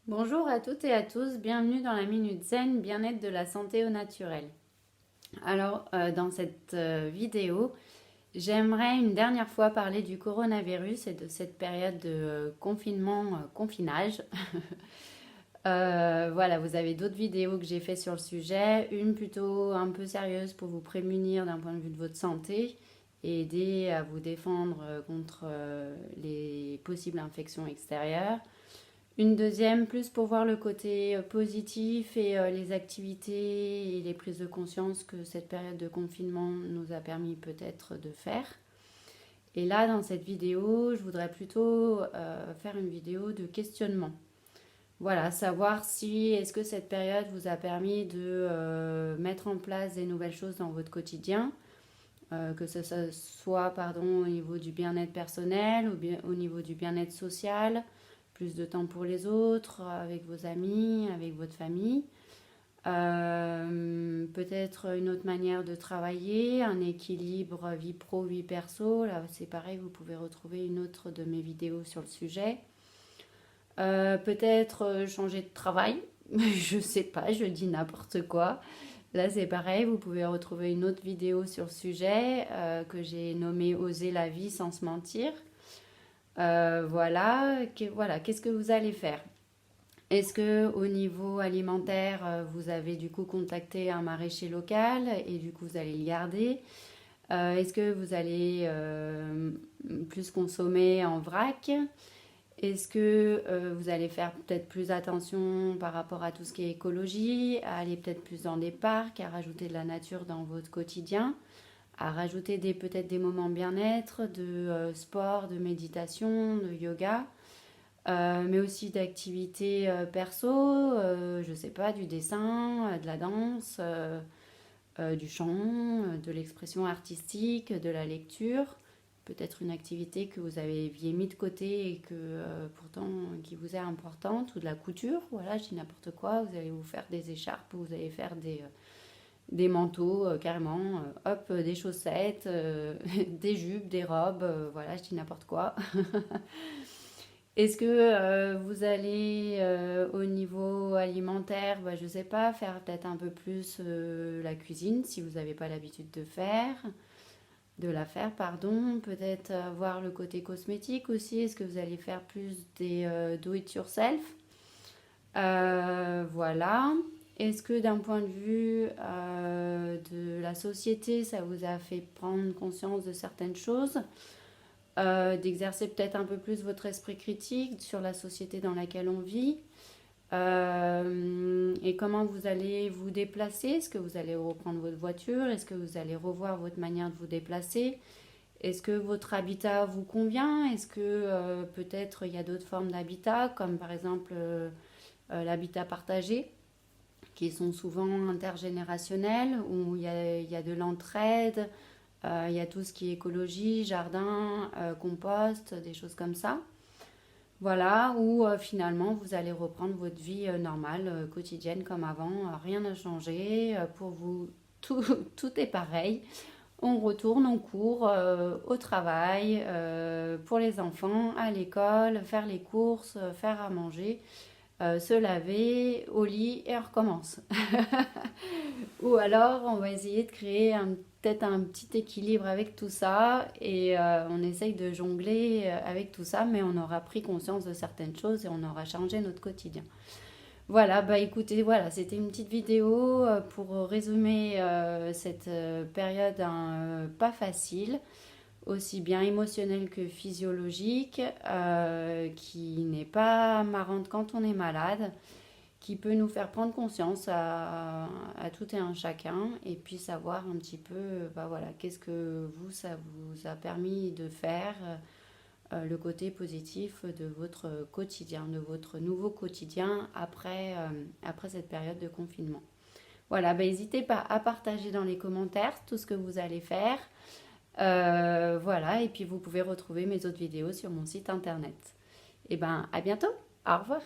Bonjour à toutes et à tous, bienvenue dans la Minute Zen, bien-être de la santé au naturel. Alors, dans cette vidéo, j'aimerais une dernière fois parler du coronavirus et de cette période de confinement, confinage. Voilà, vous avez d'autres vidéos que j'ai fait sur le sujet, une plutôt un peu sérieuse pour vous prémunir d'un point de vue de votre santé et aider à vous défendre contre les possibles infections extérieures. Une deuxième, plus pour voir le côté positif et les activités et les prises de conscience que cette période de confinement nous a permis peut-être de faire. Et là, dans cette vidéo, je voudrais plutôt faire une vidéo de questionnement. Voilà, savoir si est-ce que cette période vous a permis de mettre en place des nouvelles choses dans votre quotidien, que ce soit au niveau du bien-être personnel ou bien, au niveau du bien-être social, plus de temps pour les autres, avec vos amis, avec votre famille. Peut-être une autre manière de travailler, un équilibre vie pro, vie perso. Là, c'est pareil, vous pouvez retrouver une autre de mes vidéos sur le sujet. Peut-être changer de travail. Je sais pas, je dis n'importe quoi. Là, c'est pareil, vous pouvez retrouver une autre vidéo sur le sujet que j'ai nommée Oser la vie sans se mentir. Voilà, qu'est-ce que vous allez faire? Est-ce que au niveau alimentaire, vous avez du coup contacté un maraîcher local et du coup vous allez le garder? Est-ce que vous allez plus consommer en vrac? Est-ce que vous allez faire peut-être plus attention par rapport à tout ce qui est écologie, à aller peut-être plus dans des parcs, à rajouter de la nature dans votre quotidien, à rajouter peut-être des moments bien-être, de sport, de méditation, de yoga, mais aussi d'activités perso, je sais pas, du dessin, de la danse, du chant, de l'expression artistique, de la lecture. Peut-être une activité que vous aviez mis de côté et que pourtant qui vous est importante, ou de la couture, voilà, je dis n'importe quoi, vous allez vous faire des écharpes, vous allez faire des manteaux carrément, hop, des chaussettes, des jupes, des robes, voilà, je dis n'importe quoi. Est-ce que vous allez au niveau alimentaire, bah, je ne sais pas, faire peut-être un peu plus la cuisine si vous n'avez pas l'habitude de la faire, pardon. Peut-être voir le côté cosmétique aussi. Est-ce que vous allez faire plus des do it yourself? Voilà. Est-ce que d'un point de vue de la société, ça vous a fait prendre conscience de certaines choses? D'exercer peut-être un peu plus votre esprit critique sur la société dans laquelle on vit, et comment vous allez vous déplacer. Est-ce que vous allez reprendre votre voiture? Est-ce que vous allez revoir votre manière de vous déplacer? Est-ce que votre habitat vous convient? Est-ce que peut-être il y a d'autres formes d'habitat, comme par exemple l'habitat partagé, qui sont souvent intergénérationnels, où il y a de l'entraide, il y a tout ce qui est écologie, jardin, compost, des choses comme ça. Voilà, où finalement vous allez reprendre votre vie normale, quotidienne comme avant, rien n'a changé. Pour vous, tout, tout est pareil. On retourne, on court au travail, pour les enfants, à l'école, faire les courses, faire à manger, se laver, au lit et on recommence. Ou alors, on va essayer de créer peut-être un petit équilibre avec tout ça et on essaye de jongler avec tout ça, mais on aura pris conscience de certaines choses et on aura changé notre quotidien. Voilà, bah écoutez, voilà, c'était une petite vidéo pour résumer cette période pas facile, aussi bien émotionnelle que physiologique, qui n'est pas marrante quand on est malade, qui peut nous faire prendre conscience à tout et un chacun et puis savoir un petit peu, bah voilà, qu'est-ce que vous, ça vous a permis de faire, le côté positif de votre quotidien, de votre nouveau quotidien après cette période de confinement. Voilà, bah, n'hésitez pas à partager dans les commentaires tout ce que vous allez faire. Voilà, et puis vous pouvez retrouver mes autres vidéos sur mon site internet. Et ben, à bientôt, au revoir.